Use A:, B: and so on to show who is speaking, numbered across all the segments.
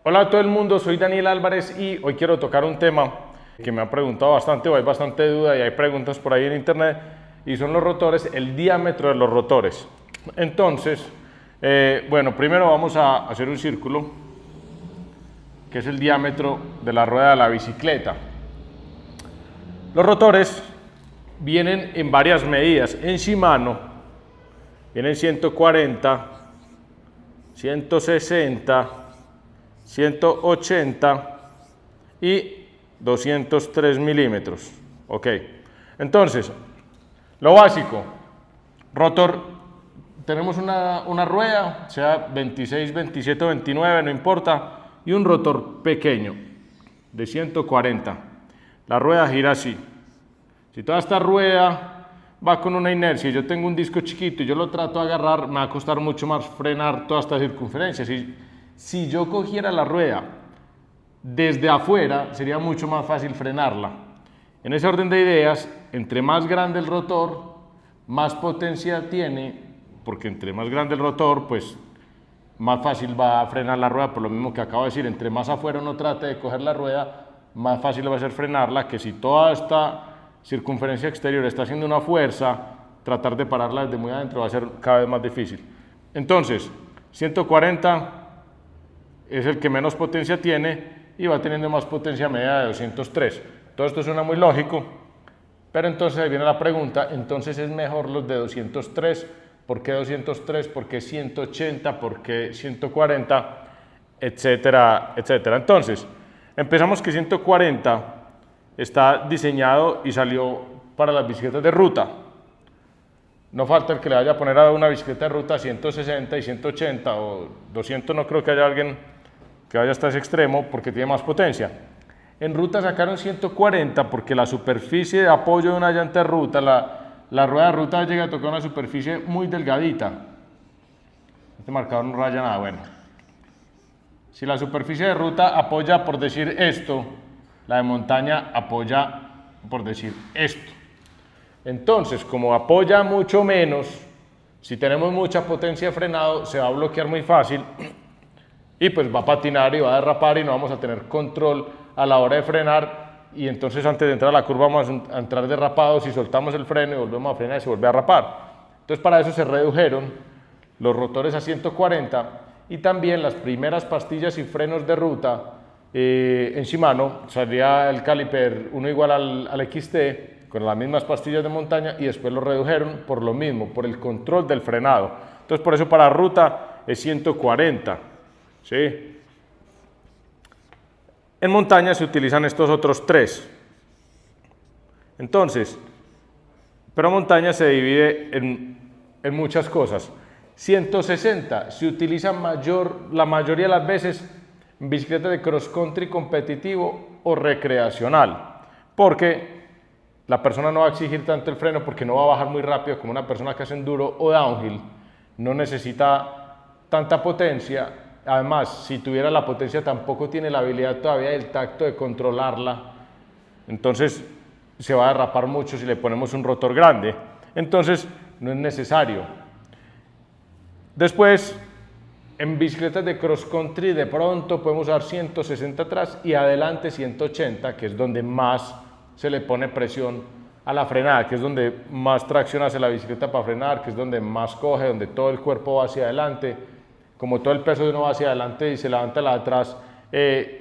A: Hola a todo el mundo, soy Daniel Álvarez y hoy quiero tocar un tema que me han preguntado bastante o hay bastante duda y hay preguntas por ahí en internet y son los rotores, el diámetro de los rotores. Entonces, bueno, primero vamos a hacer un círculo que es el diámetro de la rueda de la bicicleta. Los rotores vienen en varias medidas. En Shimano vienen 140, 160, 180 y 203 milímetros. Ok, entonces, lo básico, rotor, tenemos una rueda, sea 26, 27 o 29, no importa, y un rotor pequeño de 140. La rueda gira así. Si toda esta rueda va con una inercia y yo tengo un disco chiquito y yo lo trato de agarrar, me va a costar mucho más frenar toda esta circunferencia. Si yo cogiera la rueda desde afuera, sería mucho más fácil frenarla. En ese orden de ideas, entre más grande el rotor, más potencia tiene, porque entre más grande el rotor, pues más fácil va a frenar la rueda, por lo mismo que acabo de decir. Entre más afuera uno trate de coger la rueda, más fácil va a ser frenarla, que si toda esta circunferencia exterior está haciendo una fuerza, tratar de pararla desde muy adentro va a ser cada vez más difícil. Entonces, 140 es el que menos potencia tiene y va teniendo más potencia media de 203. Todo esto suena muy lógico, pero entonces ahí viene la pregunta, entonces es mejor los de 203, ¿por qué 203? ¿Por qué 180? ¿Por qué 140? Etcétera, etcétera. Entonces, empezamos que 140 está diseñado y salió para las bicicletas de ruta. No falta el que le vaya a poner a una bicicleta de ruta 160 y 180 o 200, no creo que haya alguien que vaya hasta ese extremo porque tiene más potencia. En ruta sacaron 140 porque la superficie de apoyo de una llanta de ruta, la rueda de ruta llega a tocar una superficie muy delgadita. Este marcador no raya nada, bueno. Si la superficie de ruta apoya, por decir esto, la de montaña apoya, por decir esto. Entonces, como apoya mucho menos, si tenemos mucha potencia de frenado, se va a bloquear muy fácil y pues va a patinar y va a derrapar y no vamos a tener control a la hora de frenar y entonces antes de entrar a la curva vamos a entrar derrapados y soltamos el freno y volvemos a frenar y se vuelve a derrapar. Entonces para eso se redujeron los rotores a 140 y también las primeras pastillas y frenos de ruta en Shimano salía el caliper uno igual al XT con las mismas pastillas de montaña y después lo redujeron por lo mismo, por el control del frenado. Entonces por eso para ruta es 140. ¿Sí? En montaña se utilizan estos otros tres. Entonces, pero montaña se divide en muchas cosas. 160 se utiliza la mayoría de las veces en bicicletas de cross country competitivo o recreacional, porque la persona no va a exigir tanto el freno porque no va a bajar muy rápido como una persona que hace enduro o downhill, no necesita tanta potencia. Además, si tuviera la potencia tampoco tiene la habilidad todavía del tacto de controlarla, entonces se va a derrapar mucho si le ponemos un rotor grande, entonces no es necesario. Después, en bicicletas de cross country de pronto podemos usar 160 atrás y adelante 180, que es donde más se le pone presión a la frenada, que es donde más tracción hace la bicicleta para frenar, que es donde más coge, donde todo el cuerpo va hacia adelante. Como todo el peso de uno va hacia adelante y se levanta la atrás,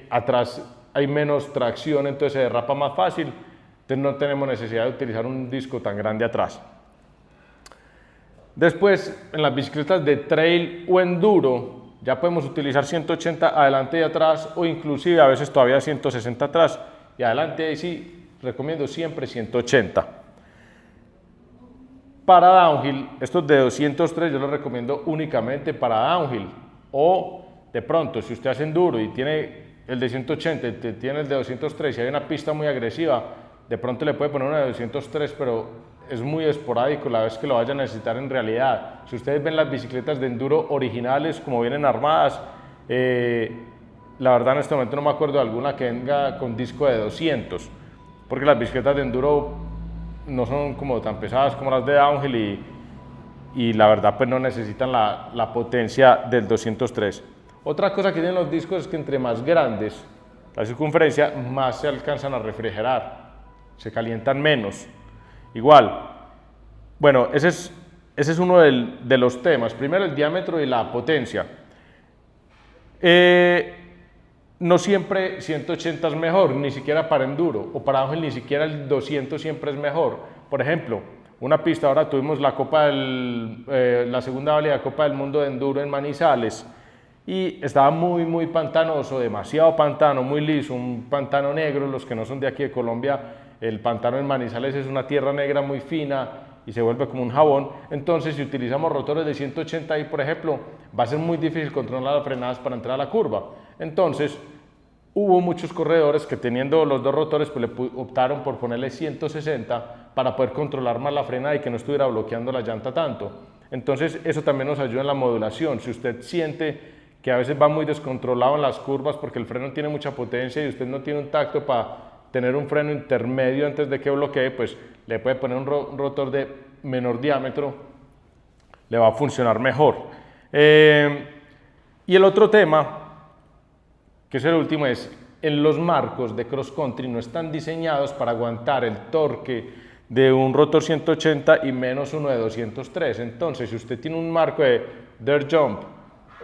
A: atrás hay menos tracción, entonces se derrapa más fácil, entonces no tenemos necesidad de utilizar un disco tan grande atrás. Después, en las bicicletas de trail o enduro, ya podemos utilizar 180 adelante y atrás, o inclusive a veces todavía 160 atrás y adelante, ahí sí, recomiendo siempre 180. Para downhill, estos de 203 yo los recomiendo únicamente para downhill, o de pronto si usted hace enduro y tiene el de 180 y tiene el de 203 y hay una pista muy agresiva, de pronto le puede poner una de 203, pero es muy esporádico la vez que lo vaya a necesitar en realidad. Si ustedes ven las bicicletas de enduro originales como vienen armadas, la verdad en este momento no me acuerdo de alguna que venga con disco de 200, porque las bicicletas de enduro no son como tan pesadas como las de downhill y la verdad pues no necesitan la potencia del 203. Otra cosa que tienen los discos es que entre más grandes la circunferencia, más se alcanzan a refrigerar, se calientan menos. Igual, bueno, ese es uno de los temas. Primero el diámetro y la potencia. No siempre 180 es mejor, ni siquiera para enduro, o para ángel ni siquiera el 200 siempre es mejor. Por ejemplo, una pista, ahora tuvimos la la segunda válida Copa del Mundo de Enduro en Manizales, y estaba muy pantanoso, demasiado pantano, muy liso, un pantano negro. Los que no son de aquí de Colombia, el pantano en Manizales es una tierra negra muy fina y se vuelve como un jabón. Entonces, si utilizamos rotores de 180 ahí, por ejemplo, va a ser muy difícil controlar las frenadas para entrar a la curva. Entonces, hubo muchos corredores que, teniendo los dos rotores, pues optaron por ponerle 160 para poder controlar más la frenada y que no estuviera bloqueando la llanta tanto. Entonces, eso también nos ayuda en la modulación. Si usted siente que a veces va muy descontrolado en las curvas porque el freno tiene mucha potencia y usted no tiene un tacto para tener un freno intermedio antes de que bloquee, pues le puede poner un rotor de menor diámetro, le va a funcionar mejor. Y el otro tema, que es el último, es en los marcos de cross country no están diseñados para aguantar el torque de un rotor 180 y menos uno de 203. Entonces, si usted tiene un marco de dirt jump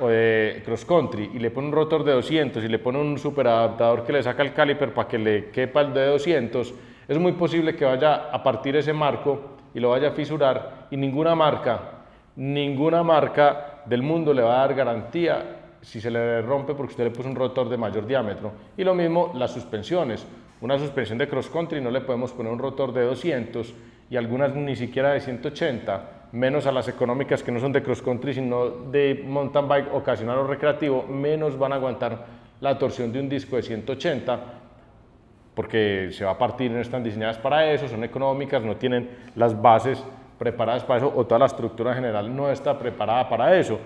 A: o de cross country y le pone un rotor de 200 y le pone un super adaptador que le saca el caliper para que le quepa el de 200, es muy posible que vaya a partir ese marco y lo vaya a fisurar, y ninguna marca del mundo le va a dar garantía si se le rompe porque usted le puso un rotor de mayor diámetro. Y lo mismo las suspensiones. Una suspensión de cross country no le podemos poner un rotor de 200 y algunas ni siquiera de 180, menos a las económicas que no son de cross country sino de mountain bike ocasional o recreativo, menos van a aguantar la torsión de un disco de 180 porque se va a partir, no están diseñadas para eso, son económicas, no tienen las bases preparadas para eso, o toda la estructura general no está preparada para eso.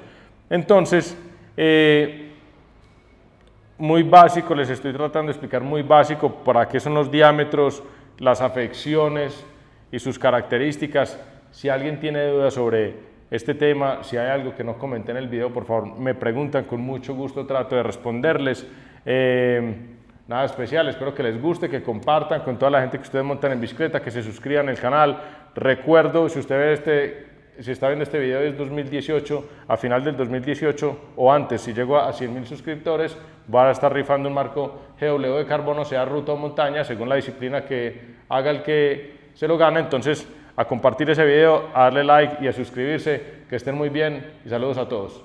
A: Entonces, muy básico, les estoy tratando de explicar muy básico para qué son los diámetros, las afecciones y sus características. Si alguien tiene dudas sobre este tema, si hay algo que no comenté en el video, por favor me preguntan, con mucho gusto trato de responderles. Nada especial, espero que les guste, que compartan con toda la gente que ustedes montan en bicicleta, que se suscriban al canal. Recuerdo, si usted ve si está viendo este video es 2018, a final del 2018 o antes, si llego a 100.000 suscriptores, voy a estar rifando un marco GW de carbono, sea ruta o montaña, según la disciplina que haga el que se lo gane. Entonces, a compartir ese video, a darle like y a suscribirse. Que estén muy bien y saludos a todos.